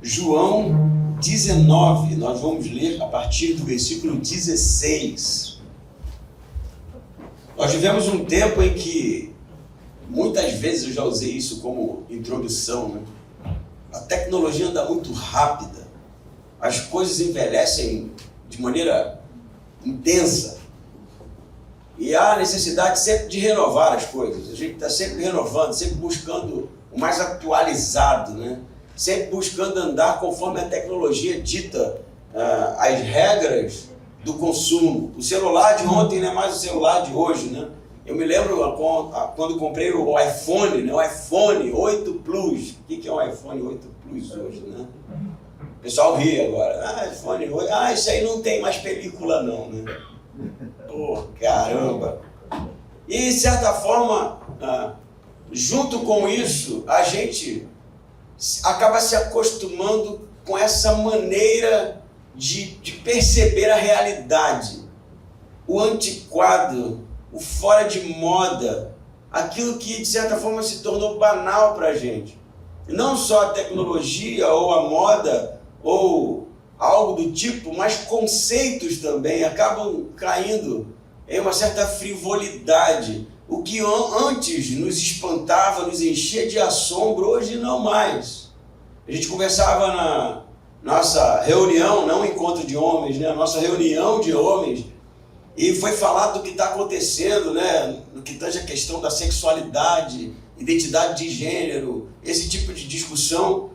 João 19, nós vamos ler a partir do versículo 16. Nós vivemos um tempo em que, muitas vezes eu já usei isso como introdução, né? A tecnologia anda muito rápida, as coisas envelhecem de maneira intensa e há necessidade sempre de renovar as coisas. A gente está sempre renovando, sempre buscando o mais atualizado, né? Sempre buscando andar conforme a tecnologia dita as regras do consumo. O celular de ontem não é mais o celular de hoje, né? Eu me lembro quando comprei o iPhone, né? O iPhone 8 Plus. O que é um iPhone 8 Plus hoje, né? O pessoal ri agora. iPhone 8. Isso aí não tem mais película não, né? Pô, caramba! E, de certa forma, junto com isso, a gente acaba se acostumando com essa maneira de perceber a realidade, o antiquado, o fora de moda, aquilo que de certa forma se tornou banal para a gente. Não só a tecnologia ou a moda ou algo do tipo, mas conceitos também acabam caindo em uma certa frivolidade. O que antes nos espantava, nos enchia de assombro, hoje não mais. A gente conversava na nossa reunião, não encontro de homens, né? A nossa reunião de homens, e foi falado do que está acontecendo, né? No que tange a questão da sexualidade, identidade de gênero, esse tipo de discussão.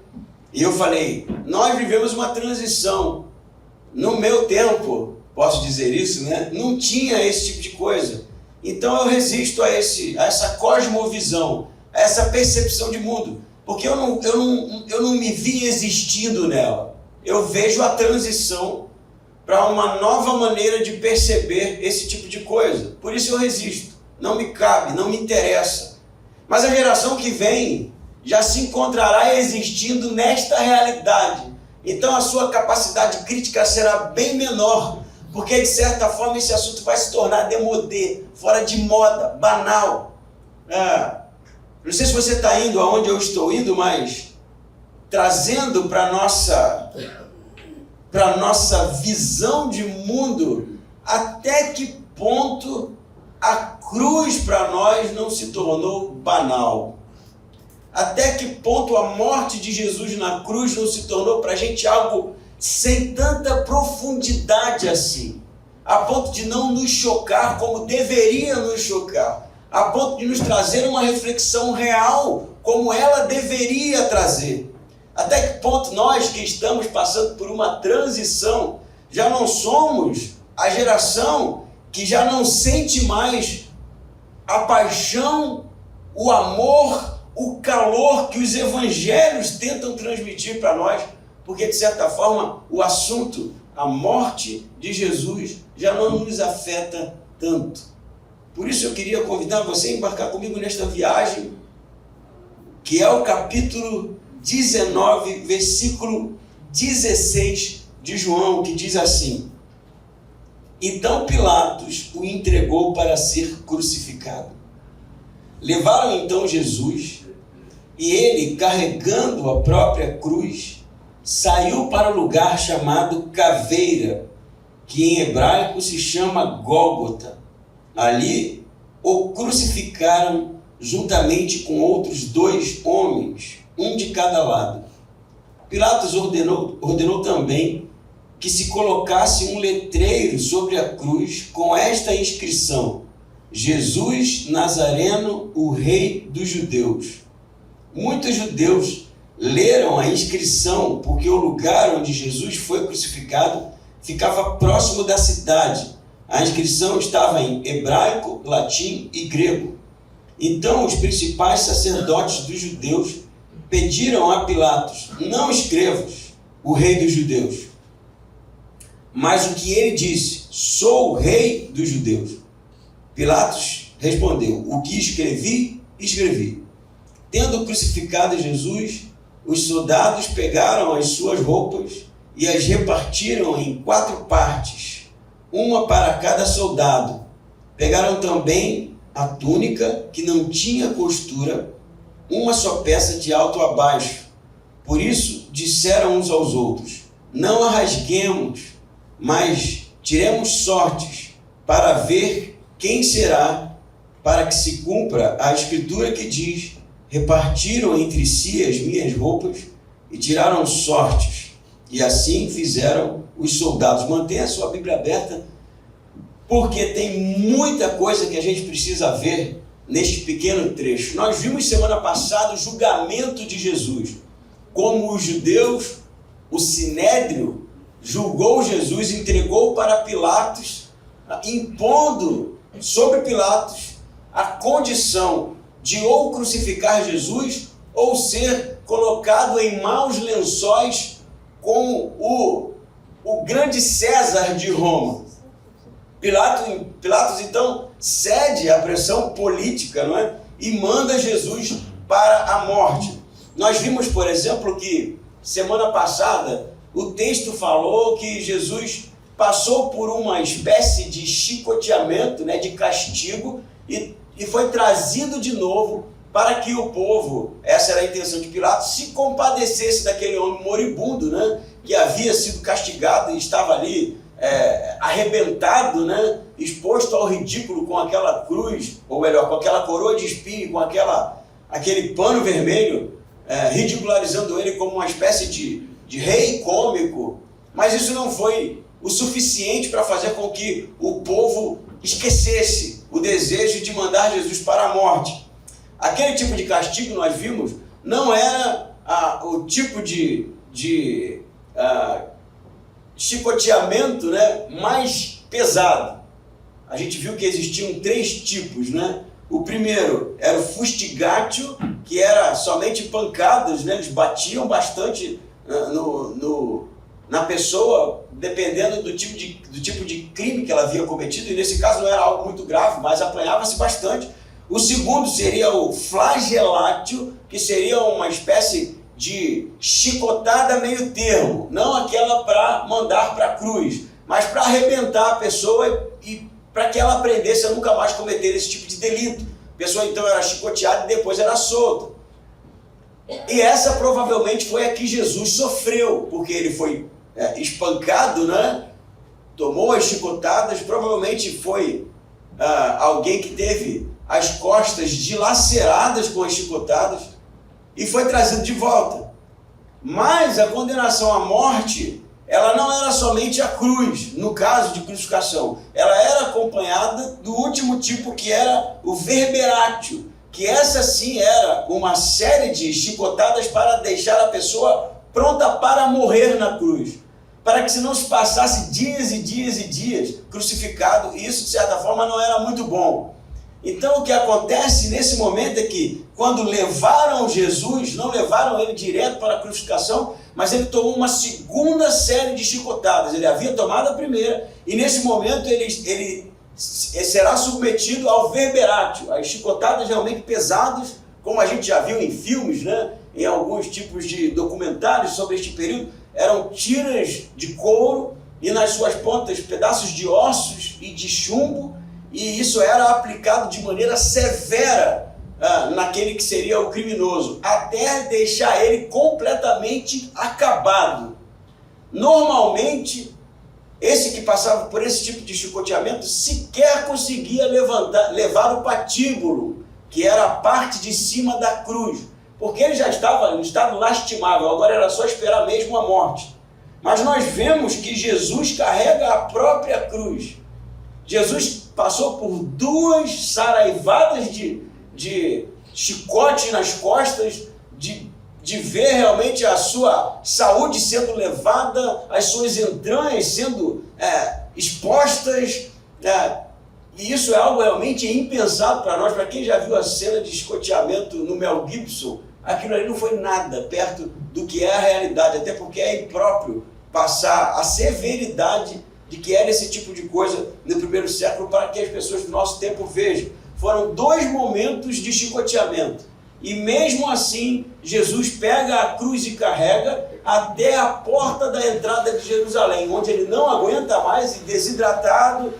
E eu falei, nós vivemos uma transição. No meu tempo, posso dizer isso, né? Não tinha esse tipo de coisa. Então eu resisto a essa cosmovisão, a essa percepção de mundo, porque eu não me vi existindo nela. Eu vejo a transição para uma nova maneira de perceber esse tipo de coisa. Por isso eu resisto. Não me cabe, não me interessa. Mas a geração que vem já se encontrará existindo nesta realidade. Então a sua capacidade crítica será bem menor, porque de certa forma esse assunto vai se tornar démodé, fora de moda, banal. Não sei se você está indo aonde eu estou indo, mas trazendo para a nossa visão de mundo, até que ponto a cruz para nós não se tornou banal. Até que ponto a morte de Jesus na cruz não se tornou para a gente algo sem tanta profundidade assim, a ponto de não nos chocar como deveria nos chocar, a ponto de nos trazer uma reflexão real como ela deveria trazer. Até que ponto nós que estamos passando por uma transição já não somos a geração que já não sente mais a paixão, o amor, o calor que os evangelhos tentam transmitir para nós, porque de certa forma o assunto, a morte de Jesus, já não nos afeta tanto. Por isso eu queria convidar você a embarcar comigo nesta viagem, que é o capítulo 19, versículo 16 de João, que diz assim: Então Pilatos o entregou para ser crucificado. Levaram então Jesus, e ele, carregando a própria cruz, saiu para o lugar chamado Caveira, que em hebraico se chama Gólgota. Ali o crucificaram juntamente com outros 2 homens, um de cada lado. Pilatos ordenou também que se colocasse um letreiro sobre a cruz com esta inscrição: Jesus Nazareno, o Rei dos Judeus. Muitos judeus leram a inscrição porque o lugar onde Jesus foi crucificado ficava próximo da cidade. A inscrição estava em hebraico, latim e grego. Então os principais sacerdotes dos judeus pediram a Pilatos: não escrevas o Rei dos Judeus. Mas o que ele disse: sou o Rei dos Judeus. Pilatos respondeu: o que escrevi, escrevi. Tendo crucificado Jesus, os soldados pegaram as suas roupas e as repartiram em 4 partes, uma para cada soldado. Pegaram também a túnica, que não tinha costura, uma só peça de alto a baixo. Por isso, disseram uns aos outros: não a rasguemos, mas tiremos sortes para ver quem será, para que se cumpra a escritura que diz: repartiram entre si as minhas roupas e tiraram sortes. E assim fizeram os soldados. Mantenha a sua Bíblia aberta, porque tem muita coisa que a gente precisa ver neste pequeno trecho. Nós vimos semana passada o julgamento de Jesus. Como os judeus, o Sinédrio julgou Jesus, entregou para Pilatos, impondo sobre Pilatos a condição de ou crucificar Jesus ou ser colocado em maus lençóis com o grande César de Roma. Pilatos então cede à pressão política, não é? E manda Jesus para a morte. Nós vimos, por exemplo, que semana passada o texto falou que Jesus passou por uma espécie de chicoteamento, né, de castigo, e foi trazido de novo para que o povo, essa era a intenção de Pilatos, se compadecesse daquele homem moribundo, né, que havia sido castigado e estava ali arrebentado, né, exposto ao ridículo com aquela cruz, ou melhor, com aquela coroa de espinho, com aquele pano vermelho, ridicularizando ele como uma espécie de rei cômico. Mas isso não foi o suficiente para fazer com que o povo esquecesse o desejo de mandar Jesus para a morte. Aquele tipo de castigo, nós vimos, não era o tipo de chicoteamento, né, mais pesado. A gente viu que existiam 3 tipos, né? O primeiro era o fustigatio, que era somente pancadas, né? Eles batiam bastante na pessoa, dependendo do tipo de crime que ela havia cometido, e nesse caso não era algo muito grave, mas apanhava-se bastante. O segundo seria o flagelatio, que seria uma espécie de chicotada meio termo, não aquela para mandar para a cruz, mas para arrebentar a pessoa e para que ela aprendesse a nunca mais cometer esse tipo de delito. A pessoa então era chicoteada e depois era solta. E essa provavelmente foi a que Jesus sofreu, porque ele foi espancado, né? Tomou as chicotadas, provavelmente foi alguém que teve as costas dilaceradas com as chicotadas e foi trazido de volta. Mas a condenação à morte, ela não era somente a cruz, no caso de crucificação, ela era acompanhada do último tipo, que era o verberatio, que essa sim era uma série de chicotadas para deixar a pessoa pronta para morrer na cruz, para que se não se passasse dias e dias e dias crucificado, e isso de certa forma não era muito bom. Então o que acontece nesse momento é que quando levaram Jesus, não levaram ele direto para a crucificação, mas ele tomou uma segunda série de chicotadas. Ele havia tomado a primeira e nesse momento ele será submetido ao verberatio, as chicotadas realmente pesadas, como a gente já viu em filmes, né? Em alguns tipos de documentários sobre este período, eram tiras de couro e nas suas pontas pedaços de ossos e de chumbo, e isso era aplicado de maneira severa naquele que seria o criminoso, até deixar ele completamente acabado. Normalmente, esse que passava por esse tipo de chicoteamento sequer conseguia levar o patíbulo, que era a parte de cima da cruz, porque ele já estava em estado lastimável, agora era só esperar mesmo a morte. Mas nós vemos que Jesus carrega a própria cruz. Jesus passou por 2 saraivadas de chicote nas costas, de ver realmente a sua saúde sendo levada, as suas entranhas sendo expostas, e isso é algo realmente impensado para nós. Para quem já viu a cena de chicoteamento no Mel Gibson, aquilo ali não foi nada perto do que é a realidade, até porque é impróprio passar a severidade de que era esse tipo de coisa no primeiro século para que as pessoas do nosso tempo vejam. Foram 2 momentos de chicoteamento. E mesmo assim, Jesus pega a cruz e carrega até a porta da entrada de Jerusalém, onde ele não aguenta mais e desidratado,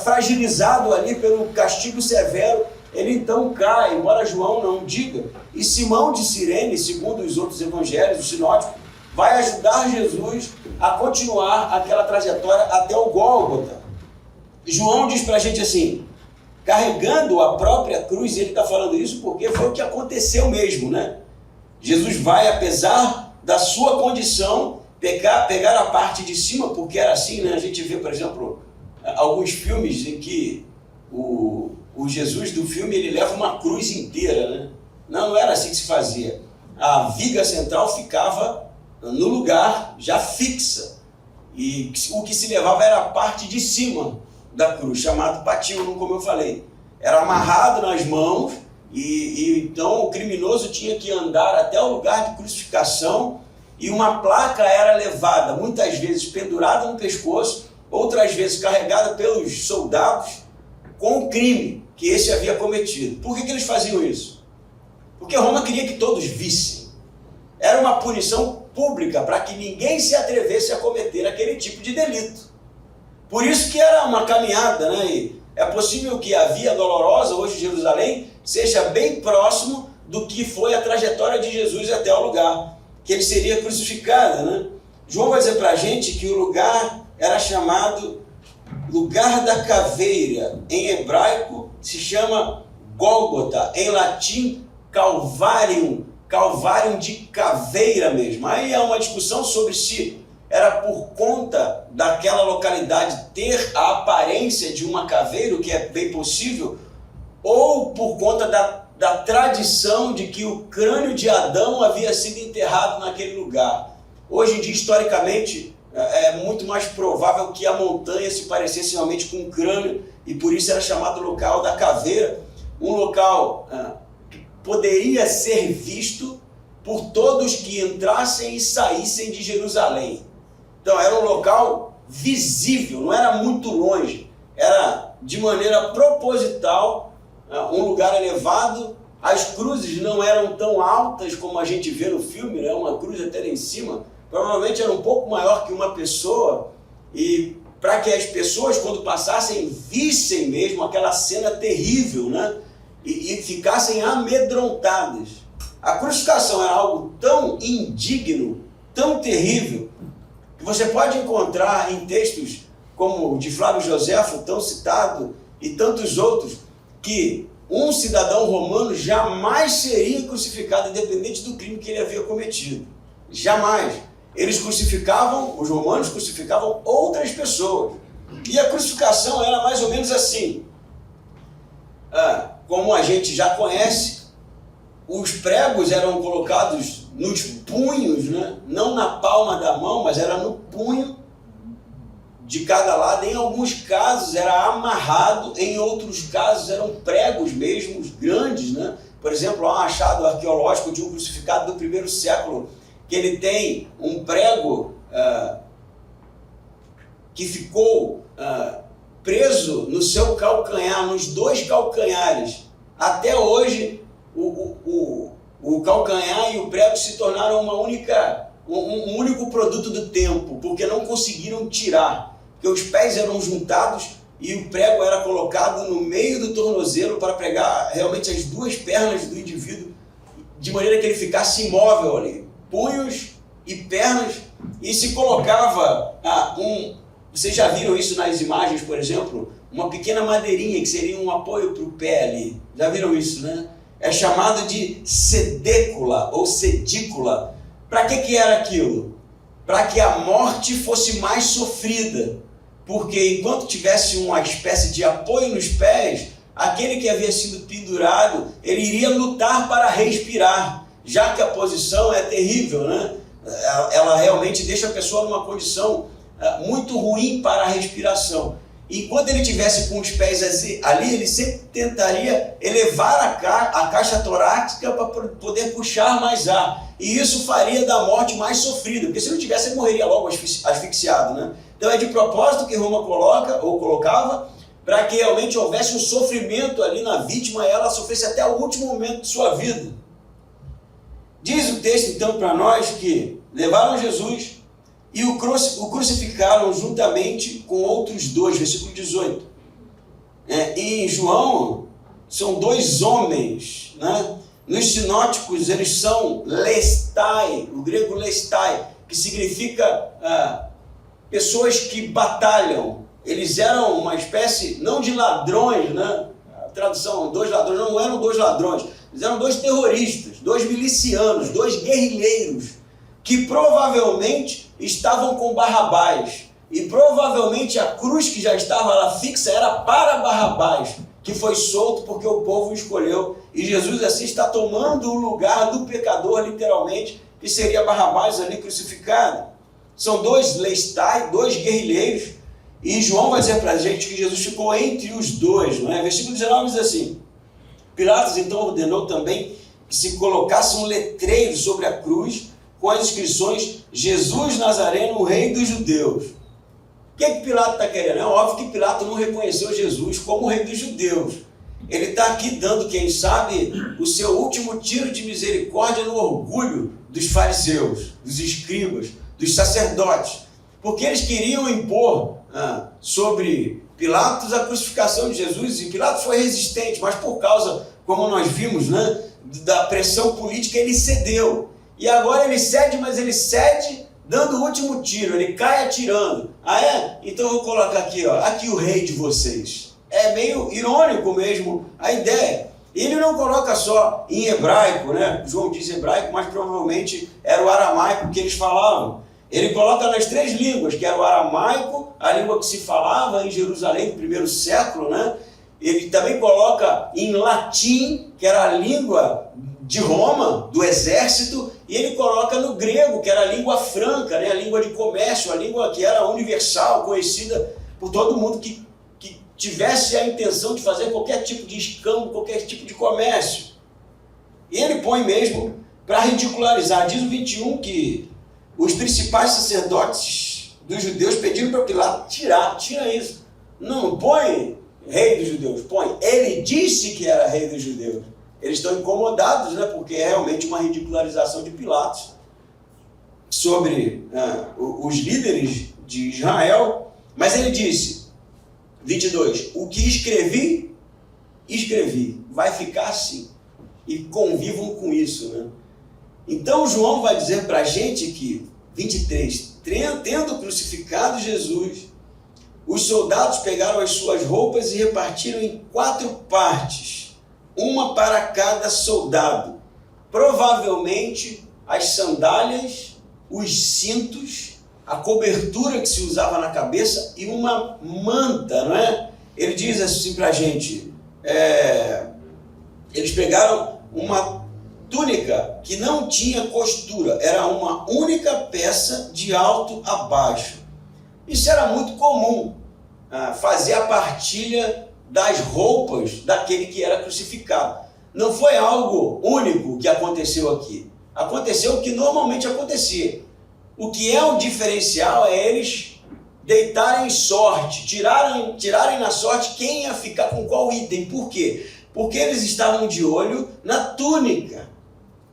fragilizado ali pelo castigo severo, ele então cai, embora João não diga. E Simão de Cirene, segundo os outros evangelhos, os sinóticos, vai ajudar Jesus a continuar aquela trajetória até o Gólgota. João diz para a gente assim, carregando a própria cruz, e ele está falando isso porque foi o que aconteceu mesmo, né? Jesus vai, apesar da sua condição, pegar a parte de cima, porque era assim, né? A gente vê, por exemplo, alguns filmes em que o Jesus do filme, ele leva uma cruz inteira, né? Não era assim que se fazia. A viga central ficava no lugar já fixa, e o que se levava era a parte de cima da cruz, chamado patíbulo, como eu falei. Era amarrado nas mãos, e então o criminoso tinha que andar até o lugar de crucificação, e uma placa era levada, muitas vezes pendurada no pescoço, outras vezes carregada pelos soldados, com o crime que esse havia cometido. Por que eles faziam isso? Porque Roma queria que todos vissem. Era uma punição pública para que ninguém se atrevesse a cometer aquele tipo de delito. Por isso que era uma caminhada, né? E é possível que a Via Dolorosa, hoje em Jerusalém, seja bem próximo do que foi a trajetória de Jesus até o lugar que ele seria crucificado, né? João vai dizer para a gente que o lugar era chamado lugar da caveira. Em hebraico se chama Gólgota, em latim Calvarium, Calvarium de caveira mesmo. Aí há uma discussão sobre se era por conta daquela localidade ter a aparência de uma caveira, o que é bem possível, ou por conta da tradição de que o crânio de Adão havia sido enterrado naquele lugar. Hoje em dia, historicamente, é muito mais provável que a montanha se parecesse realmente com um crânio, e por isso era chamado local da caveira, um local que poderia ser visto por todos que entrassem e saíssem de Jerusalém. Então era um local visível, não era muito longe, era de maneira proposital, um lugar elevado. As cruzes não eram tão altas como a gente vê no filme, né? Uma cruz até lá em cima, provavelmente era um pouco maior que uma pessoa, e para que as pessoas, quando passassem, vissem mesmo aquela cena terrível, né? E ficassem amedrontadas. A crucificação era algo tão indigno, tão terrível, que você pode encontrar em textos como o de Flávio Joséfo, tão citado, e tantos outros, que um cidadão romano jamais seria crucificado, independente do crime que ele havia cometido. Jamais. Eles crucificavam, os romanos crucificavam outras pessoas. E a crucificação era mais ou menos assim. Como a gente já conhece, os pregos eram colocados nos punhos, né? Não na palma da mão, mas era no punho de cada lado. Em alguns casos era amarrado, em outros casos eram pregos mesmo, grandes, né? Por exemplo, há um achado arqueológico de um crucificado do primeiro século, que ele tem um prego que ficou preso no seu calcanhar, nos dois calcanhares. Até hoje, o calcanhar e o prego se tornaram um único produto do tempo, porque não conseguiram tirar, porque os pés eram juntados e o prego era colocado no meio do tornozelo para pregar realmente as duas pernas do indivíduo, de maneira que ele ficasse imóvel ali, punhos e pernas, e se colocava vocês já viram isso nas imagens, por exemplo, uma pequena madeirinha que seria um apoio para o pé ali, já viram isso, né? É chamado de sedécula ou sedícula. Para que era aquilo? Para que a morte fosse mais sofrida, porque enquanto tivesse uma espécie de apoio nos pés, aquele que havia sido pendurado, ele iria lutar para respirar, já que a posição é terrível, né? Ela realmente deixa a pessoa numa condição muito ruim para a respiração. Enquanto ele tivesse com os pés ali, ele sempre tentaria elevar a caixa torácica para poder puxar mais ar. E isso faria da morte mais sofrida, porque se não tivesse, ele morreria logo asfixiado, né? Então é de propósito que Roma colocava, para que realmente houvesse um sofrimento ali na vítima e ela sofresse até o último momento de sua vida. Diz o texto então para nós que levaram Jesus e o crucificaram juntamente com outros dois, versículo 18. Em João, são dois homens, né? Nos sinóticos, eles são lestai, o grego lestai, que significa pessoas que batalham. Eles eram uma espécie, não de ladrões, né? A tradução, 2 ladrões, não eram 2 ladrões, eles eram 2 terroristas, 2 milicianos, 2 guerrilheiros, que provavelmente estavam com Barrabás. E provavelmente a cruz que já estava lá fixa era para Barrabás, que foi solto porque o povo o escolheu. E Jesus assim está tomando o lugar do pecador, literalmente, que seria Barrabás ali crucificado. São 2 lestais, 2 guerrilheiros. E João vai dizer para a gente que Jesus ficou entre os 2. Não é? Versículo 19 diz assim: Pilatos então ordenou também que se colocasse um letreiro sobre a cruz com as inscrições: Jesus Nazareno, o Rei dos Judeus. O que Pilato está querendo? É óbvio que Pilato não reconheceu Jesus como o Rei dos Judeus. Ele está aqui dando, quem sabe, o seu último tiro de misericórdia no orgulho dos fariseus, dos escribas, dos sacerdotes, porque eles queriam impor sobre Pilatos a crucificação de Jesus, e Pilatos foi resistente, mas por causa, como nós vimos, né, da pressão política, ele cedeu. E agora ele cede, mas ele cede dando o último tiro, ele cai atirando. Ah é? Então eu vou colocar aqui, ó, aqui o rei de vocês. É meio irônico mesmo a ideia. Ele não coloca só em hebraico, né? João diz hebraico, mas provavelmente era o aramaico que eles falavam. Ele coloca nas 3 línguas, que era o aramaico, a língua que se falava em Jerusalém no primeiro século, né? Ele também coloca em latim, que era a língua de Roma, do exército, e ele coloca no grego, que era a língua franca, né? A língua de comércio, a língua que era universal, conhecida por todo mundo que tivesse a intenção de fazer qualquer tipo de escambo, qualquer tipo de comércio. E ele põe mesmo para ridicularizar. Diz o 21 que os principais sacerdotes dos judeus pediram para Pilato tira isso. Não põe rei dos judeus, põe ele disse que era rei dos judeus. Eles estão incomodados, né, porque é realmente uma ridicularização de Pilatos sobre os líderes de Israel. Mas ele disse, 22, o que escrevi, vai ficar assim. E convivam com isso, né? Então João vai dizer para a gente que, 23, tendo crucificado Jesus, os soldados pegaram as suas roupas e repartiram em 4 partes, uma para cada soldado. Provavelmente as sandálias, os cintos, a cobertura que se usava na cabeça e uma manta, não é? Ele diz assim para a gente, eles pegaram uma túnica que não tinha costura, era uma única peça de alto a baixo. Isso era muito comum, fazer a partilha das roupas daquele que era crucificado. Não foi algo único que aconteceu aqui. Aconteceu o que normalmente acontecia. O que é um diferencial é eles deitarem sorte, tirarem na sorte quem ia ficar com qual item. Por quê? Porque eles estavam de olho na túnica.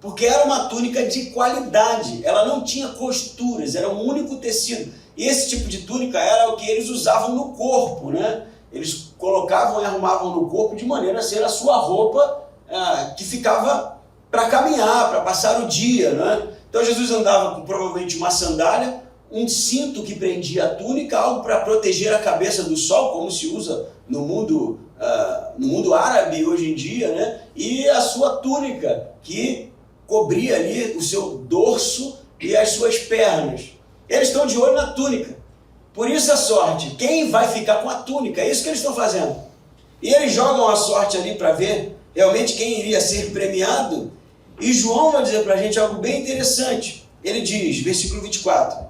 Porque era uma túnica de qualidade. Ela não tinha costuras, era um único tecido. E esse tipo de túnica era o que eles usavam no corpo, né? Eles colocavam e arrumavam no corpo de maneira a ser a sua roupa que ficava para caminhar, para passar o dia, né? Então Jesus andava com provavelmente uma sandália, um cinto que prendia a túnica, algo para proteger a cabeça do sol, como se usa no mundo árabe hoje em dia, né? E a sua túnica, que cobria ali o seu dorso e as suas pernas. Eles estão de olho na túnica. Por isso a sorte. Quem vai ficar com a túnica? É isso que eles estão fazendo. E eles jogam a sorte ali para ver realmente quem iria ser premiado. E João vai dizer para a gente algo bem interessante. Ele diz, versículo 24,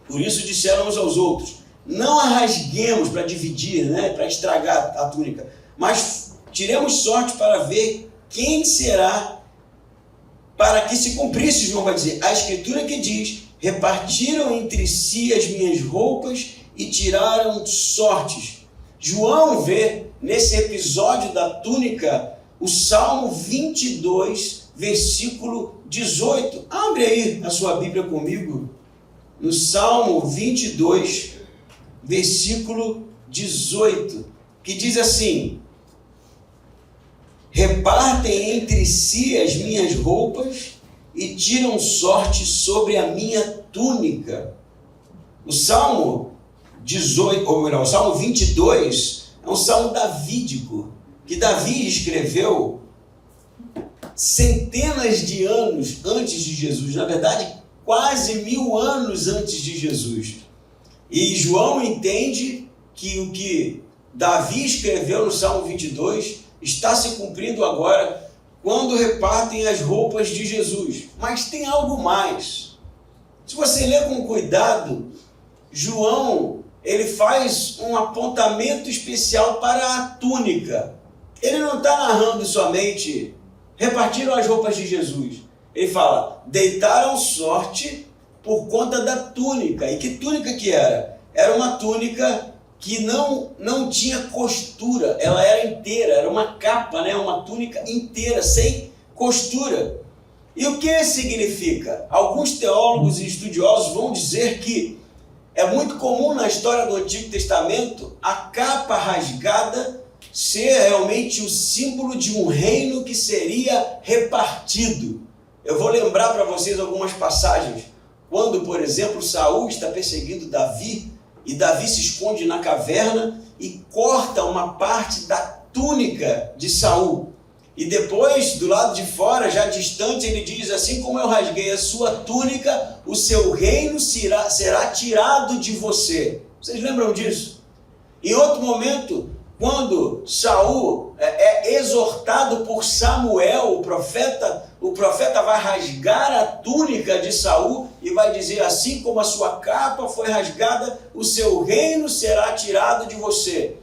por isso disseram uns aos outros, não a rasguemos para dividir, né, para estragar a túnica, mas tiremos sorte para ver quem será, para que se cumprisse, João vai dizer, a escritura que diz, repartiram entre si as minhas roupas e tiraram sortes. João vê nesse episódio da túnica o Salmo 22, versículo 18. Abre aí a sua Bíblia comigo, no Salmo 22, versículo 18, que diz assim, repartem entre si as minhas roupas e tiram sorte sobre a minha túnica. O Salmo 18, ou melhor, o Salmo 22 é um salmo davídico, que Davi escreveu centenas de anos antes de Jesus, na verdade, quase 1000 anos antes de Jesus. E João entende que o que Davi escreveu no Salmo 22 está se cumprindo agora quando repartem as roupas de Jesus. Mas tem algo mais. Se você ler com cuidado, João, ele faz um apontamento especial para a túnica. Ele não está narrando somente repartiram as roupas de Jesus. Ele fala, deitaram sorte por conta da túnica. E que túnica que era? Era uma túnica que não tinha costura, ela era inteira, era uma capa, né? Uma túnica inteira, sem costura. E o que significa? Alguns teólogos e estudiosos vão dizer que é muito comum na história do Antigo Testamento a capa rasgada ser realmente o símbolo de um reino que seria repartido. Eu vou lembrar para vocês algumas passagens. Quando, por exemplo, Saul está perseguindo Davi, e Davi se esconde na caverna e corta uma parte da túnica de Saul. E depois, do lado de fora, já distante, ele diz, assim como eu rasguei a sua túnica, o seu reino será tirado de você. Vocês lembram disso? Em outro momento, quando Saul é exortado por Samuel, o profeta vai rasgar a túnica de Saul e vai dizer, assim como a sua capa foi rasgada, o seu reino será tirado de você.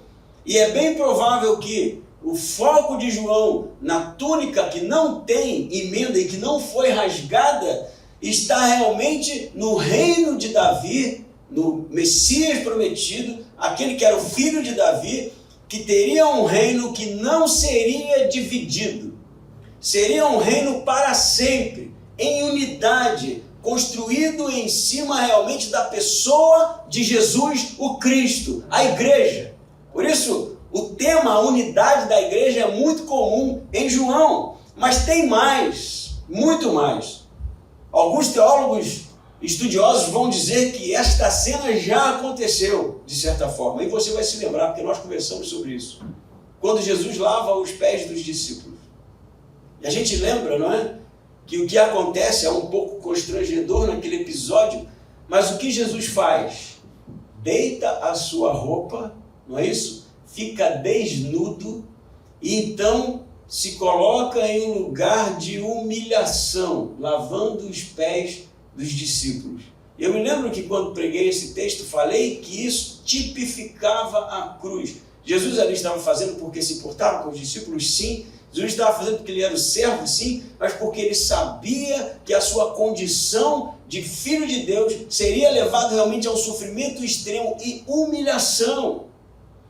E é bem provável que o foco de João na túnica que não tem emenda e que não foi rasgada, está realmente no reino de Davi, no Messias prometido, aquele que era o filho de Davi, que teria um reino que não seria dividido. Seria um reino para sempre, em unidade, construído em cima realmente da pessoa de Jesus, o Cristo, a igreja. Por isso, o tema, a unidade da igreja é muito comum em João, mas tem mais, muito mais. Alguns teólogos estudiosos vão dizer que esta cena já aconteceu, de certa forma, e você vai se lembrar, porque nós conversamos sobre isso, quando Jesus lava os pés dos discípulos. E a gente lembra, não é? Que o que acontece é um pouco constrangedor naquele episódio, mas o que Jesus faz? Deita a sua roupa, não é isso? Fica desnudo e então se coloca em um lugar de humilhação, lavando os pés dos discípulos. Eu me lembro que quando preguei esse texto, falei que isso tipificava a cruz. Jesus ali estava fazendo porque se importava com os discípulos, sim. Jesus estava fazendo porque ele era o servo, sim, mas porque ele sabia que a sua condição de filho de Deus seria levado realmente ao sofrimento extremo e humilhação.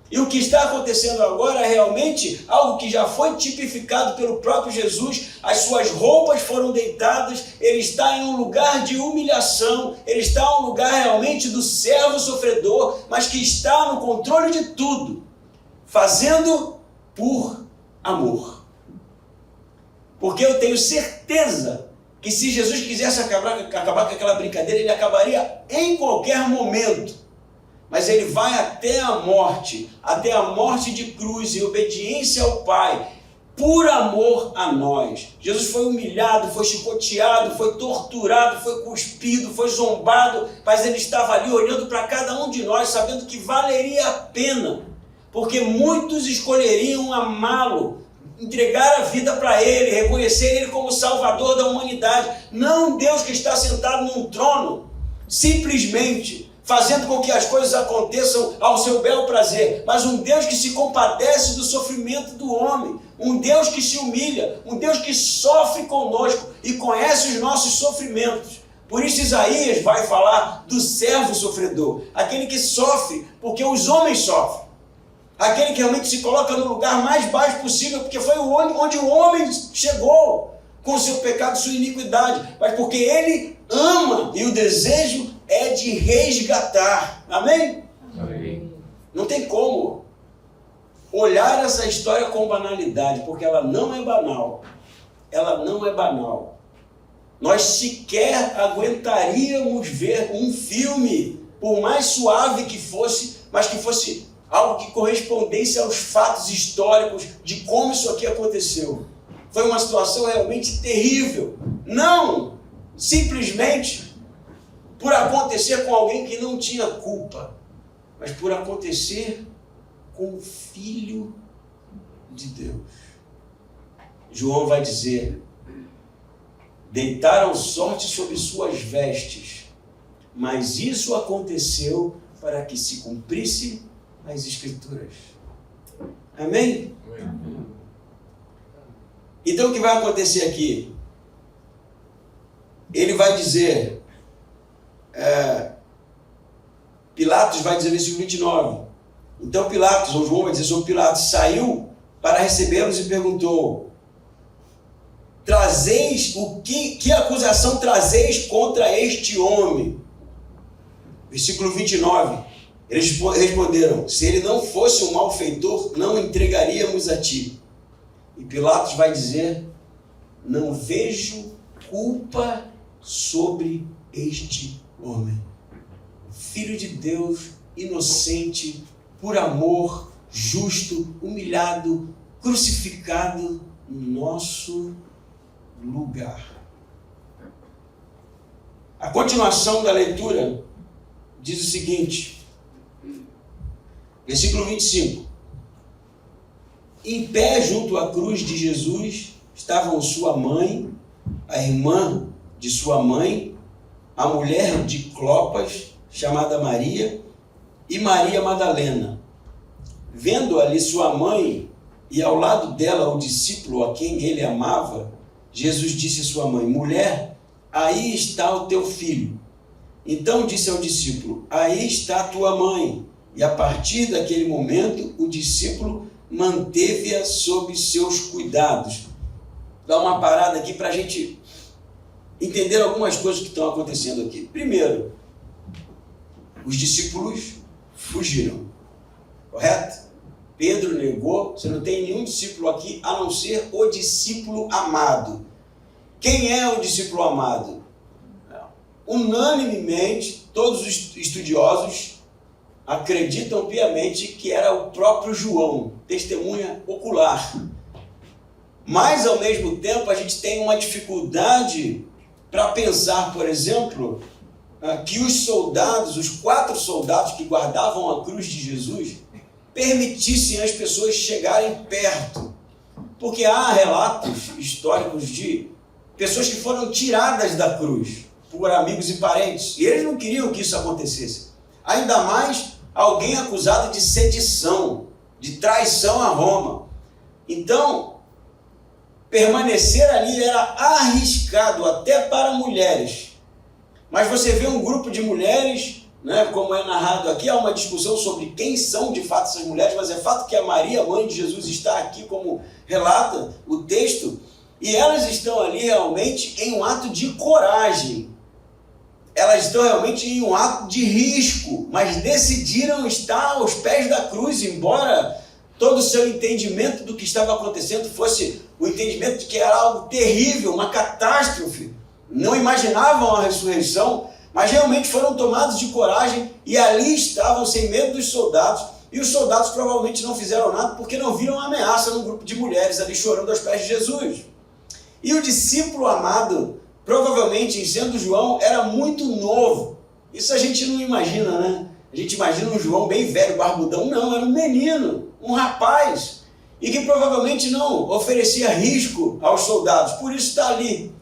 E o que está acontecendo agora é realmente algo que já foi tipificado pelo próprio Jesus. As suas roupas foram deitadas, ele está em um lugar de humilhação, ele está em um lugar realmente do servo sofredor, mas que está no controle de tudo, fazendo por amor. Porque eu tenho certeza que se Jesus quisesse acabar com aquela brincadeira, ele acabaria em qualquer momento. Mas ele vai até a morte de cruz, em obediência ao Pai, por amor a nós. Jesus foi humilhado, foi chicoteado, foi torturado, foi cuspido, foi zombado, mas ele estava ali olhando para cada um de nós, sabendo que valeria a pena, porque muitos escolheriam amá-lo, entregar a vida para ele, reconhecer ele como Salvador da humanidade. Não um Deus que está sentado num trono, simplesmente fazendo com que as coisas aconteçam ao seu belo prazer, mas um Deus que se compadece do sofrimento do homem, um Deus que se humilha, um Deus que sofre conosco e conhece os nossos sofrimentos. Por isso Isaías vai falar do servo sofredor, aquele que sofre porque os homens sofrem, aquele que realmente se coloca no lugar mais baixo possível, porque foi onde o homem chegou com o seu pecado e sua iniquidade, mas porque ele ama e o desejo é de resgatar. Amém? Amém. Não tem como olhar essa história com banalidade, porque ela não é banal. Ela não é banal. nós sequer aguentaríamos ver um filme, por mais suave que fosse, mas que fosse algo que correspondesse aos fatos históricos de como isso aqui aconteceu. Foi uma situação realmente terrível. Não simplesmente por acontecer com alguém que não tinha culpa, mas por acontecer com o Filho de Deus. João vai dizer: deitaram sorte sobre suas vestes, mas isso aconteceu para que se cumprisse as Escrituras. Amém? Amém. Então o que vai acontecer aqui? Ele vai dizer, Pilatos vai dizer no versículo 29, então Pilatos, ou João vai dizer sobre Pilatos, saiu para recebê-los e perguntou: trazeis, que acusação trazeis contra este homem? Versículo 29, eles responderam: se ele não fosse um malfeitor, não o entregaríamos a ti. E Pilatos vai dizer: não vejo culpa sobre este homem. Filho de Deus, inocente, por amor, justo, humilhado, crucificado no nosso lugar. A continuação da leitura diz o seguinte, versículo 25. Em pé junto à cruz de Jesus estavam sua mãe, a irmã de sua mãe, a mulher de Clopas, chamada Maria, e Maria Madalena. Vendo ali sua mãe e ao lado dela o discípulo a quem ele amava, Jesus disse à sua mãe: mulher, aí está o teu filho. Então disse ao discípulo: aí está a tua mãe. E a partir daquele momento, o discípulo manteve-a sob seus cuidados. Dá uma parada aqui para a gente entender algumas coisas que estão acontecendo aqui. Primeiro, os discípulos fugiram, correto? Pedro negou, você não tem nenhum discípulo aqui a não ser o discípulo amado. Quem é o discípulo amado? Unanimemente, todos os estudiosos acreditam piamente que era o próprio João, testemunha ocular. Mas, ao mesmo tempo, a gente tem uma dificuldade para pensar, por exemplo, que os soldados, os 4 soldados que guardavam a cruz de Jesus, permitissem as pessoas chegarem perto. Porque há relatos históricos de pessoas que foram tiradas da cruz por amigos e parentes. E eles não queriam que isso acontecesse. Ainda mais alguém acusado de sedição, de traição a Roma. Então, permanecer ali era arriscado até para mulheres. Mas você vê um grupo de mulheres, né, como é narrado aqui, há uma discussão sobre quem são de fato essas mulheres, mas é fato que a Maria, mãe de Jesus, está aqui como relata o texto, e elas estão ali realmente em um ato de coragem. Elas estão realmente em um ato de risco, mas decidiram estar aos pés da cruz, embora todo o seu entendimento do que estava acontecendo fosse o entendimento de que era algo terrível, uma catástrofe. Não imaginavam a ressurreição, mas realmente foram tomados de coragem e ali estavam sem medo dos soldados. E os soldados provavelmente não fizeram nada porque não viram a ameaça num grupo de mulheres ali chorando aos pés de Jesus. E o discípulo amado, provavelmente, em sendo João, era muito novo. Isso a gente não imagina, né? A gente imagina um João bem velho, barbudão. Não, era um menino, um rapaz, e que provavelmente não oferecia risco aos soldados, por isso está ali.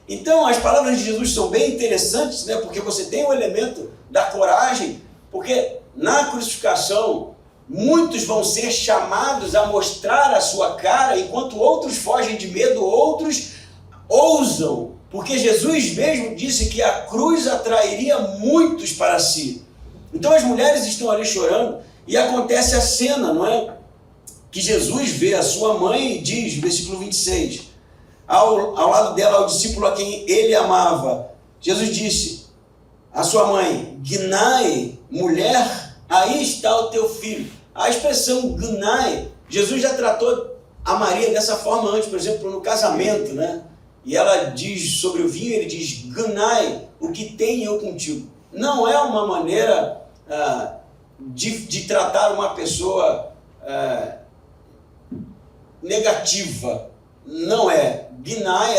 Então, as palavras de Jesus são bem interessantes, né? Porque você tem o elemento da coragem, porque na crucificação, muitos vão ser chamados a mostrar a sua cara, enquanto outros fogem de medo, outros ousam, porque Jesus mesmo disse que a cruz atrairia muitos para si. Então as mulheres estão ali chorando e acontece a cena, não é? Que Jesus vê a sua mãe e diz, versículo 26, ao lado dela, o discípulo a quem ele amava, Jesus disse à sua mãe: Gnai, mulher, aí está o teu filho. A expressão Gnai, Jesus já tratou a Maria dessa forma antes, por exemplo, no casamento, né? e ela diz sobre o vinho, ele diz, ganai o que tem eu contigo. Não é uma maneira de tratar uma pessoa negativa. Não é. Gnai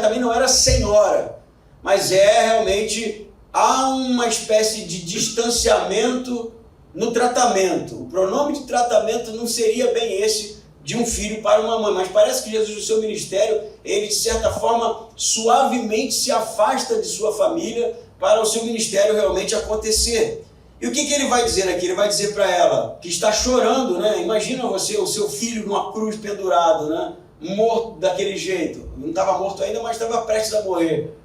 também não era senhora, mas realmente há uma espécie de distanciamento no tratamento. O pronome de tratamento não seria bem esse de um filho para uma mãe, mas parece que Jesus, no seu ministério, ele de certa forma suavemente se afasta de sua família para o seu ministério realmente acontecer. E o que ele vai dizer aqui? Ele vai dizer para ela, que está chorando, né? Imagina você, o seu filho numa cruz pendurado, né? Morto daquele jeito. Não estava morto ainda, mas estava prestes a morrer.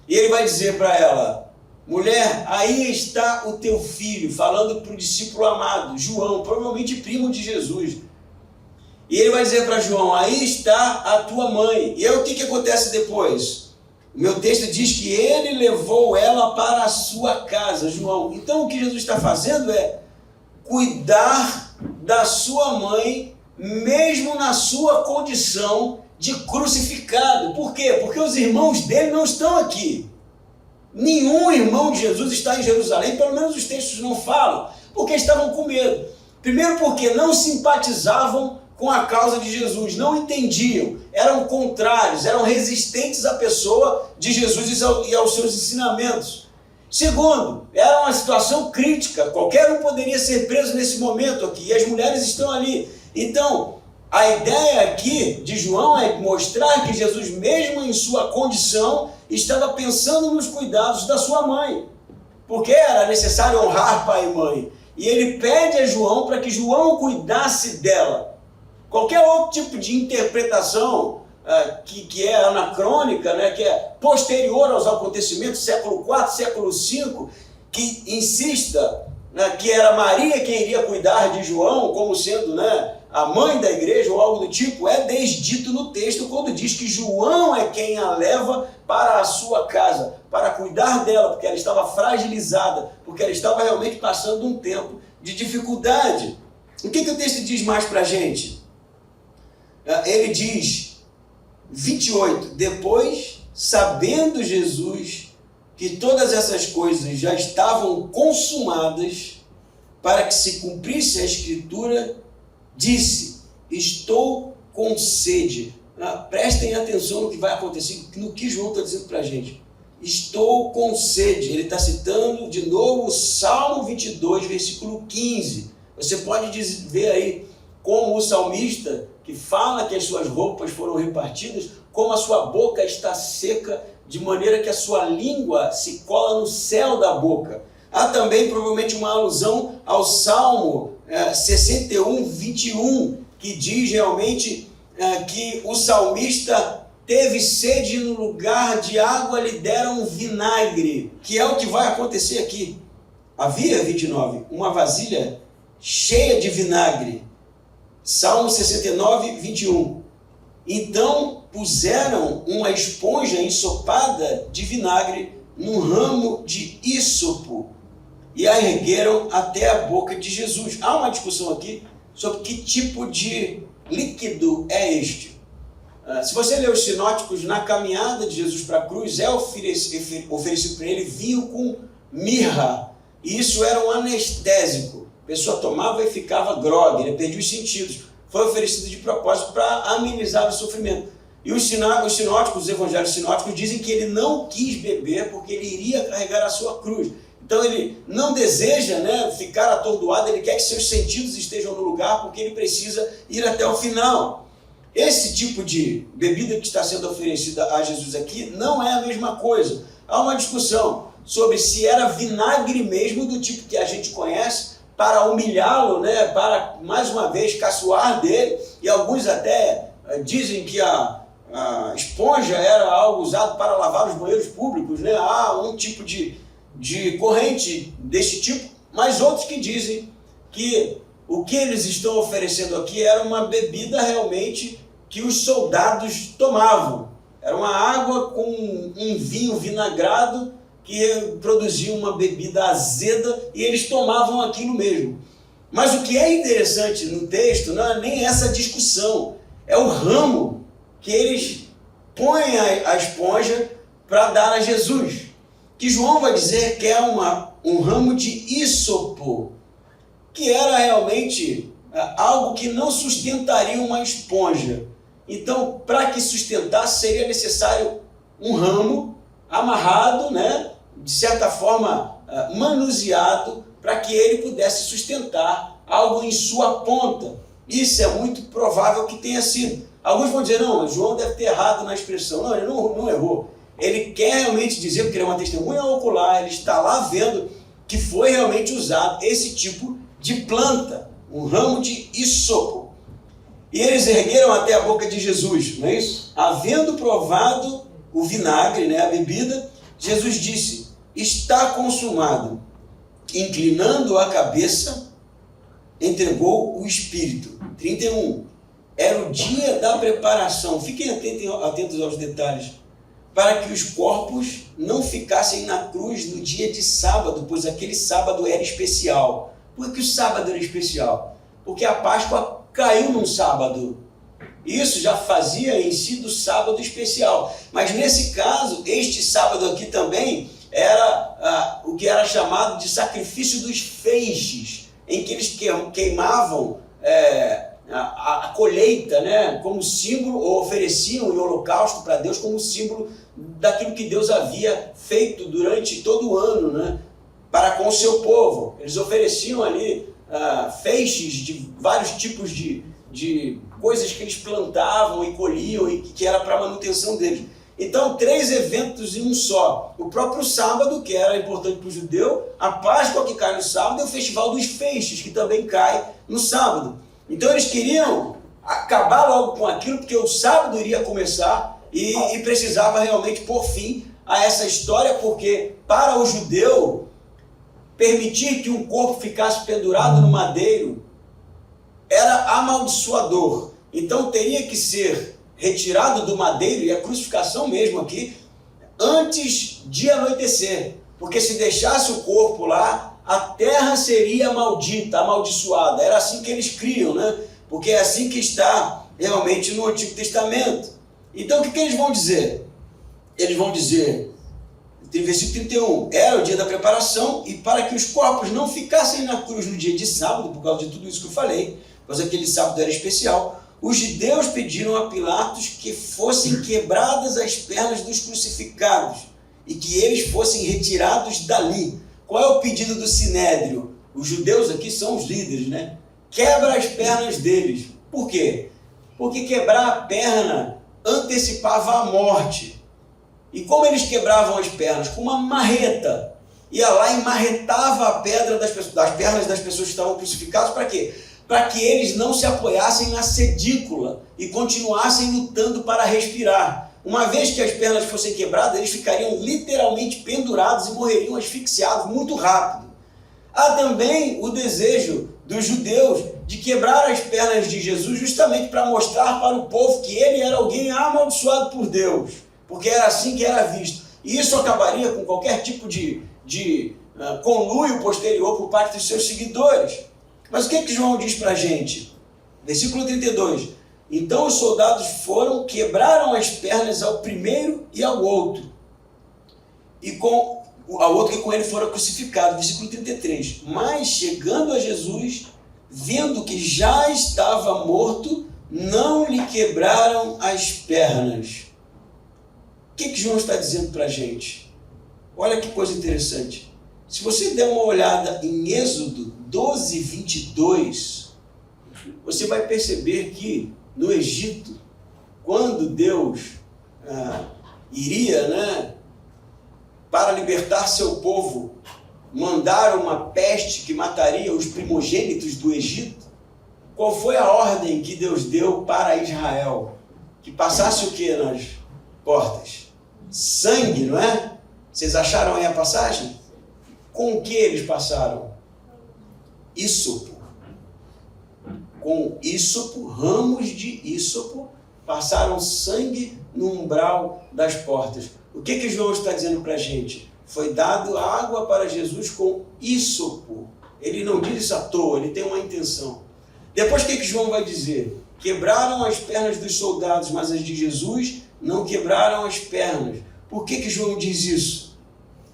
E ele vai dizer para ela, mulher, aí está o teu filho, falando para o discípulo amado, João, provavelmente primo de Jesus. E ele vai dizer para João, aí está a tua mãe. E aí o que acontece depois? O meu texto diz que ele levou ela para a sua casa, João. Então o que Jesus está fazendo é cuidar da sua mãe, mesmo na sua condição de crucificado. Por quê? Porque os irmãos dele não estão aqui. Nenhum irmão de Jesus está em Jerusalém, pelo menos os textos não falam, porque estavam com medo. Primeiro porque não simpatizavam com a causa de Jesus, não entendiam, eram contrários, eram resistentes à pessoa de Jesus e aos seus ensinamentos. Segundo, era uma situação crítica, qualquer um poderia ser preso nesse momento aqui, e as mulheres estão ali. Então, a ideia aqui de João é mostrar que Jesus, mesmo em sua condição, estava pensando nos cuidados da sua mãe, porque era necessário honrar pai e mãe, e ele pede a João para que João cuidasse dela. Qualquer outro tipo de interpretação que é anacrônica, né, que é posterior aos acontecimentos, século IV, século V, que insista, né, que era Maria quem iria cuidar de João, como sendo, né, a mãe da igreja ou algo do tipo, é desdito no texto quando diz que João é quem a leva para a sua casa, para cuidar dela, porque ela estava fragilizada, porque ela estava realmente passando um tempo de dificuldade. O que o texto diz mais para a gente? Ele diz, 28, depois, sabendo Jesus que todas essas coisas já estavam consumadas para que se cumprisse a Escritura, disse, estou com sede. Prestem atenção no que vai acontecer, no que João está dizendo para a gente. Estou com sede. Ele está citando de novo o Salmo 22, versículo 15. Você pode ver aí como o salmista, que fala que as suas roupas foram repartidas, como a sua boca está seca, de maneira que a sua língua se cola no céu da boca. Há também provavelmente uma alusão ao Salmo 61, 21, que diz realmente que o salmista teve sede no lugar de água, lhe deram vinagre, que é o que vai acontecer aqui. Havia, 29, uma vasilha cheia de vinagre. Salmo 69, 21. Então puseram uma esponja ensopada de vinagre num ramo de ísopo e a ergueram até a boca de Jesus. Há uma discussão aqui sobre que tipo de líquido é este. Se você ler os sinóticos, na caminhada de Jesus para a cruz, é oferecido para ele vinho com mirra. E isso era um anestésico. A pessoa tomava e ficava grogue, ele perdia os sentidos. Foi oferecido de propósito para amenizar o sofrimento. E os sinóticos, os evangelhos sinóticos, dizem que ele não quis beber porque ele iria carregar a sua cruz. Então ele não deseja, né, ficar atordoado, ele quer que seus sentidos estejam no lugar porque ele precisa ir até o final. Esse tipo de bebida que está sendo oferecida a Jesus aqui não é a mesma coisa. Há uma discussão sobre se era vinagre mesmo do tipo que a gente conhece, para humilhá-lo, né, para mais uma vez caçoar dele, e alguns até dizem que a esponja era algo usado para lavar os banheiros públicos, né? Há um tipo de corrente desse tipo, mas outros que dizem que o que eles estão oferecendo aqui era uma bebida realmente que os soldados tomavam. Era uma água com um vinho vinagrado que produzia uma bebida azeda e eles tomavam aquilo mesmo. Mas o que é interessante no texto não é nem essa discussão, é o ramo que eles põe a esponja para dar a Jesus. Que João vai dizer que é um ramo de ísopo, que era realmente algo que não sustentaria uma esponja. Então, para que sustentasse, seria necessário um ramo amarrado, né, de certa forma manuseado, para que ele pudesse sustentar algo em sua ponta. Isso é muito provável que tenha sido. Alguns vão dizer, não, João deve ter errado na expressão. Não, ele não errou. Ele quer realmente dizer, porque ele é uma testemunha ocular, ele está lá vendo que foi realmente usado esse tipo de planta, um ramo de ísopo. E eles ergueram até a boca de Jesus, não é isso? Havendo provado o vinagre, né, a bebida, Jesus disse, está consumado. Inclinando a cabeça, entregou o Espírito. 31. Era o dia da preparação. Fiquem atentos aos detalhes. Para que os corpos não ficassem na cruz no dia de sábado, pois aquele sábado era especial. Por que o sábado era especial? Porque a Páscoa caiu num sábado. Isso já fazia em si do sábado especial. Mas nesse caso, este sábado aqui também era o que era chamado de sacrifício dos feixes, em que eles queimavam a colheita, né, como símbolo, ou ofereciam o holocausto para Deus como símbolo daquilo que Deus havia feito durante todo o ano, né, para com o seu povo. Eles ofereciam ali feixes de vários tipos de coisas que eles plantavam e colhiam e que era para a manutenção deles. Então, 3 eventos em um só. O próprio sábado, que era importante para o judeu, a Páscoa, que cai no sábado, e o Festival dos Feixes, que também cai no sábado. Então, eles queriam acabar logo com aquilo, porque o sábado iria começar e precisava realmente pôr fim a essa história, porque para o judeu, permitir que um corpo ficasse pendurado no madeiro era amaldiçoador. Então, teria que ser retirado do madeiro, e a crucificação mesmo aqui, antes de anoitecer. Porque se deixasse o corpo lá, a terra seria maldita, amaldiçoada. Era assim que eles criam, né? Porque é assim que está realmente no Antigo Testamento. Então o que eles vão dizer? Eles vão dizer, em versículo 31, era o dia da preparação, e para que os corpos não ficassem na cruz no dia de sábado, por causa de tudo isso que eu falei, pois aquele sábado era especial, os judeus pediram a Pilatos que fossem quebradas as pernas dos crucificados e que eles fossem retirados dali. Qual é o pedido do Sinédrio? Os judeus aqui são os líderes, né? Quebra as pernas deles. Por quê? Porque quebrar a perna antecipava a morte. E como eles quebravam as pernas? Com uma marreta. Ia lá e marretava a pedra das pernas das pessoas que estavam crucificadas. Para quê? Para que eles não se apoiassem na sedícula e continuassem lutando para respirar. Uma vez que as pernas fossem quebradas, eles ficariam literalmente pendurados e morreriam asfixiados muito rápido. Há também o desejo dos judeus de quebrar as pernas de Jesus justamente para mostrar para o povo que ele era alguém amaldiçoado por Deus, porque era assim que era visto. E isso acabaria com qualquer tipo de conluio posterior por parte dos seus seguidores. Mas o que João diz para a gente? Versículo 32. Então os soldados foram, quebraram as pernas ao primeiro e ao outro. E ao outro que com ele fora crucificado. Versículo 33. Mas chegando a Jesus, vendo que já estava morto, não lhe quebraram as pernas. O que João está dizendo para a gente? Olha que coisa interessante. Se você der uma olhada em Êxodo 12, 22, você vai perceber que no Egito, quando Deus iria, para libertar seu povo, mandar uma peste que mataria os primogênitos do Egito, qual foi a ordem que Deus deu para Israel? Que passasse o que nas portas? Sangue, não é? Vocês acharam aí a passagem? Com o que eles passaram? Ísopo. Com ísopo, ramos de ísopo, passaram sangue no umbral das portas. O que João está dizendo para a gente? Foi dado água para Jesus com ísopo. Ele não diz isso à toa, ele tem uma intenção. Depois o que João vai dizer? Quebraram as pernas dos soldados, mas as de Jesus não quebraram as pernas. Por que João diz isso?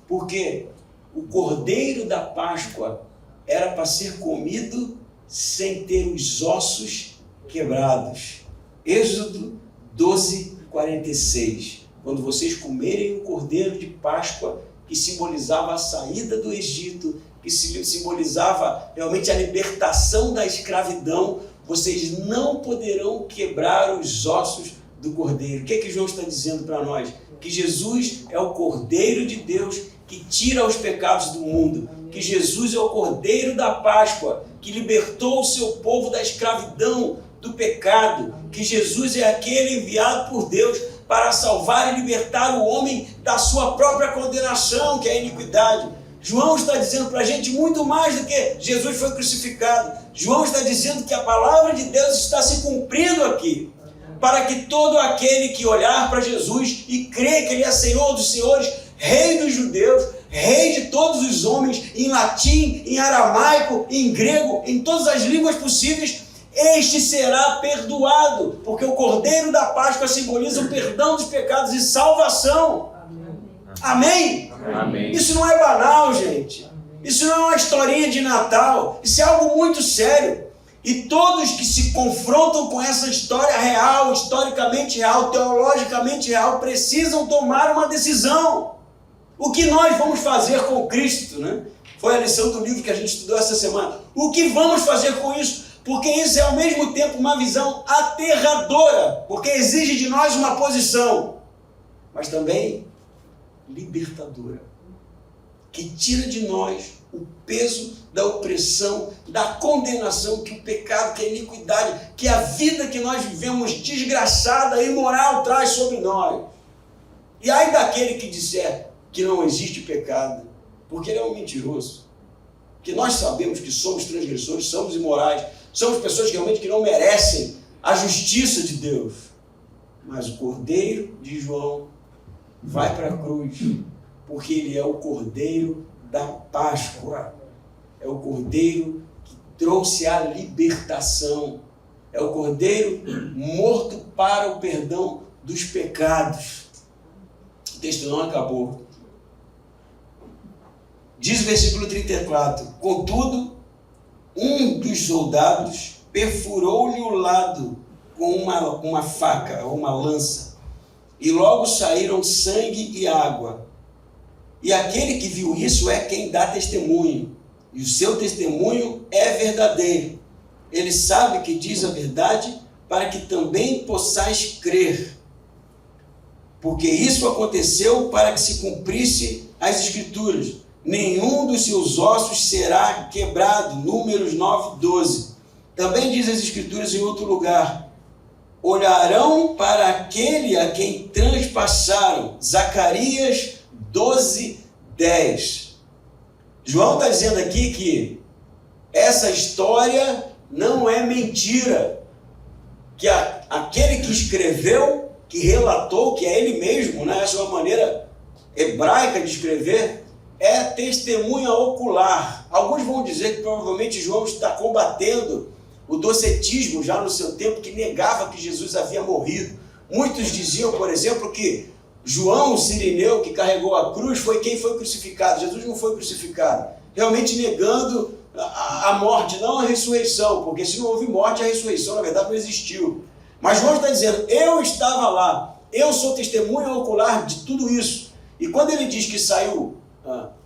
Porque o cordeiro da Páscoa era para ser comido sem ter os ossos quebrados. Êxodo 12:46. Quando vocês comerem o cordeiro de Páscoa, que simbolizava a saída do Egito, que simbolizava realmente a libertação da escravidão, vocês não poderão quebrar os ossos do cordeiro. O que João está dizendo para nós? Que Jesus é o Cordeiro de Deus que tira os pecados do mundo. Que Jesus é o Cordeiro da Páscoa que libertou o seu povo da escravidão, do pecado. Que Jesus é aquele enviado por Deus para salvar e libertar o homem da sua própria condenação, que é a iniquidade. João está dizendo para a gente muito mais do que Jesus foi crucificado. João está dizendo que a palavra de Deus está se cumprindo aqui, para que todo aquele que olhar para Jesus e crer que Ele é Senhor dos senhores, Rei dos judeus, Rei de todos os homens, em latim, em aramaico, em grego, em todas as línguas possíveis, este será perdoado, porque o Cordeiro da Páscoa simboliza o perdão dos pecados e salvação. Amém? Amém. Isso não é banal, gente. Isso não é uma historinha de Natal. Isso é algo muito sério. E todos que se confrontam com essa história real, historicamente real, teologicamente real, precisam tomar uma decisão. O que nós vamos fazer com Cristo, né? Foi a lição do livro que a gente estudou essa semana. O que vamos fazer com isso? Porque isso é ao mesmo tempo uma visão aterradora, porque exige de nós uma posição, mas também libertadora, que tira de nós o peso da opressão, da condenação que o pecado, que a iniquidade, que a vida que nós vivemos desgraçada e imoral traz sobre nós. E ai daquele que disser que não existe pecado, porque ele é um mentiroso. Que nós sabemos que somos transgressores, somos imorais, somos pessoas que realmente não merecem a justiça de Deus. Mas o Cordeiro de João vai para a cruz, porque ele é o Cordeiro da Páscoa. É o Cordeiro que trouxe a libertação. É o Cordeiro morto para o perdão dos pecados. O texto não acabou. Diz o versículo 34, contudo, um dos soldados perfurou-lhe o lado com uma faca ou uma lança, e logo saíram sangue e água. E aquele que viu isso é quem dá testemunho, e o seu testemunho é verdadeiro. Ele sabe que diz a verdade, para que também possais crer. Porque isso aconteceu para que se cumprisse as Escrituras. Nenhum dos seus ossos será quebrado. Números 9:12. Também diz as Escrituras em outro lugar: olharão para aquele a quem transpassaram. Zacarias 12:10. João está dizendo aqui que essa história não é mentira. Que aquele que escreveu, que relatou, que é ele mesmo, né? Essa é uma maneira hebraica de escrever, é testemunha ocular. Alguns vão dizer que provavelmente João está combatendo o docetismo já no seu tempo, que negava que Jesus havia morrido. Muitos diziam, por exemplo, que João, o sirineu que carregou a cruz, foi quem foi crucificado. Jesus não foi crucificado. Realmente negando a morte, não a ressurreição, porque se não houve morte, a ressurreição na verdade não existiu. Mas João está dizendo, eu estava lá, eu sou testemunha ocular de tudo isso. E quando ele diz que saiu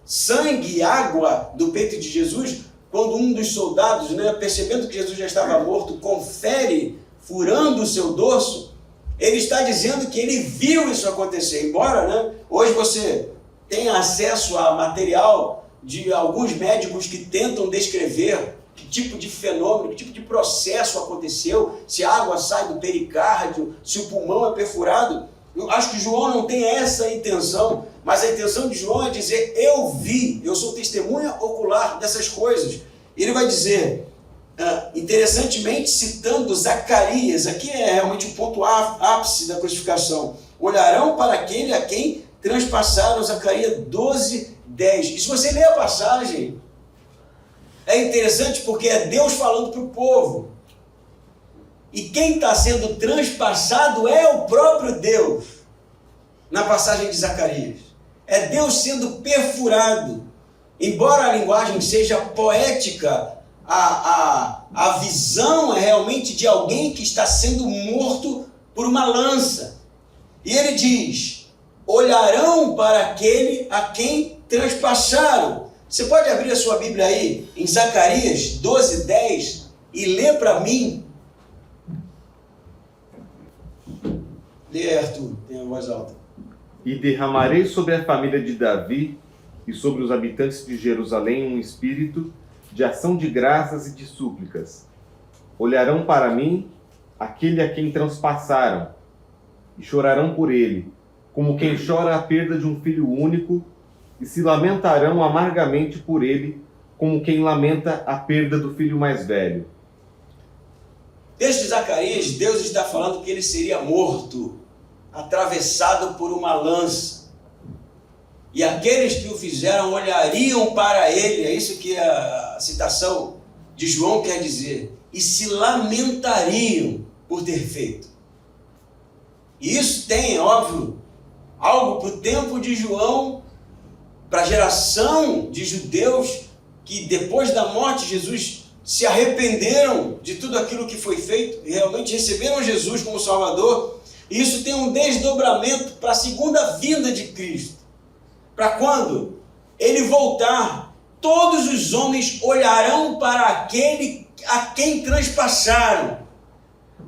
sangue e água do peito de Jesus, quando um dos soldados, né, percebendo que Jesus já estava morto, confere, furando o seu dorso, ele está dizendo que ele viu isso acontecer. Embora, né, hoje você tenha acesso a material de alguns médicos que tentam descrever que tipo de fenômeno, que tipo de processo aconteceu, se a água sai do pericárdio, se o pulmão é perfurado. Eu acho que João não tem essa intenção, mas a intenção de João é dizer, eu vi, eu sou testemunha ocular dessas coisas. Ele vai dizer, interessantemente citando Zacarias, aqui é realmente o ponto ápice da crucificação, olharão para aquele a quem transpassaram, Zacarias 12:10. E se você ler a passagem, é interessante porque é Deus falando para o povo. E quem está sendo transpassado é o próprio Deus. Na passagem de Zacarias. É Deus sendo perfurado. Embora a linguagem seja poética, a visão é realmente de alguém que está sendo morto por uma lança. E ele diz: olharão para aquele a quem transpassaram. Você pode abrir a sua Bíblia aí, em Zacarias 12:10, e ler para mim. Lê, Arthur, tem a voz alta. E derramarei sobre a família de Davi e sobre os habitantes de Jerusalém um espírito de ação de graças e de súplicas. Olharão para mim aquele a quem transpassaram e chorarão por ele, como quem chora a perda de um filho único, e se lamentarão amargamente por ele, como quem lamenta a perda do filho mais velho. Texto de Zacarias, Deus está falando que ele seria morto, atravessado por uma lança. E aqueles que o fizeram olhariam para ele, é isso que a citação de João quer dizer, e se lamentariam por ter feito. E isso tem, óbvio, algo para o tempo de João, para a geração de judeus que depois da morte de Jesus se arrependeram de tudo aquilo que foi feito e realmente receberam Jesus como Salvador. E isso tem um desdobramento para a segunda vinda de Cristo. Para quando ele voltar, todos os homens olharão para aquele a quem transpassaram.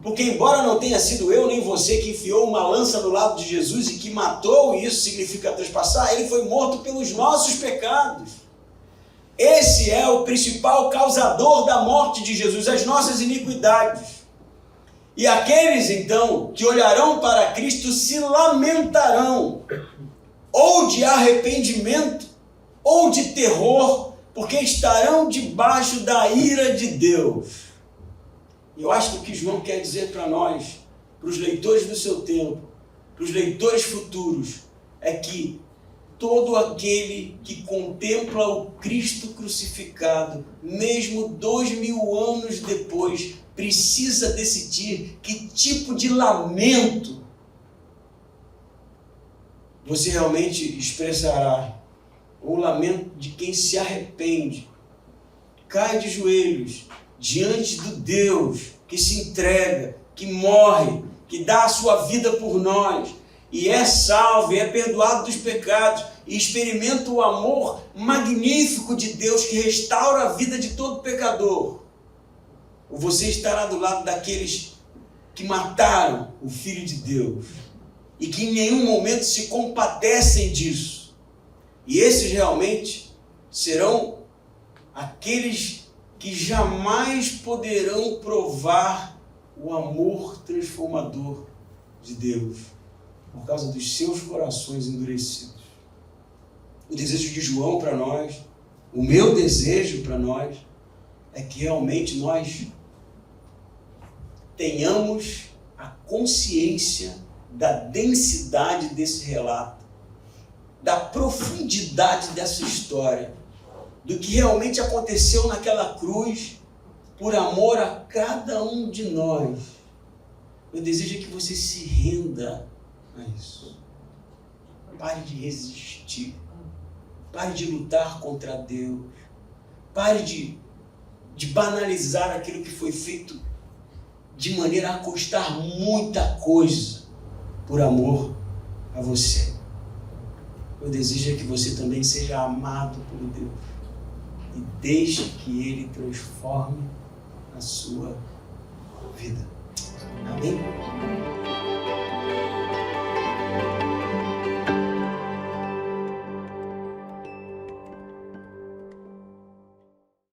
Porque embora não tenha sido eu nem você que enfiou uma lança no lado de Jesus e que matou, e isso significa transpassar, ele foi morto pelos nossos pecados. Esse é o principal causador da morte de Jesus, as nossas iniquidades. E aqueles, então, que olharão para Cristo se lamentarão, ou de arrependimento, ou de terror, porque estarão debaixo da ira de Deus. E eu acho que o que João quer dizer para nós, para os leitores do seu tempo, para os leitores futuros, é que todo aquele que contempla o Cristo crucificado, mesmo 2000 anos depois, precisa decidir que tipo de lamento você realmente expressará. O lamento de quem se arrepende, cai de joelhos diante do Deus que se entrega, que morre, que dá a sua vida por nós, e é salvo, e é perdoado dos pecados, e experimenta o amor magnífico de Deus que restaura a vida de todo pecador. Ou você estará do lado daqueles que mataram o Filho de Deus e que em nenhum momento se compadecem disso. E esses realmente serão aqueles que jamais poderão provar o amor transformador de Deus por causa dos seus corações endurecidos. O desejo de João para nós, o meu desejo para nós, é que realmente nós tenhamos a consciência da densidade desse relato, da profundidade dessa história, do que realmente aconteceu naquela cruz, por amor a cada um de nós. Meu desejo é que você se renda a isso. Pare de resistir. Pare de lutar contra Deus. Pare de banalizar aquilo que foi feito de maneira a custar muita coisa por amor a você. Meu desejo é que você também seja amado por Deus e deixe que Ele transforme a sua vida. Amém?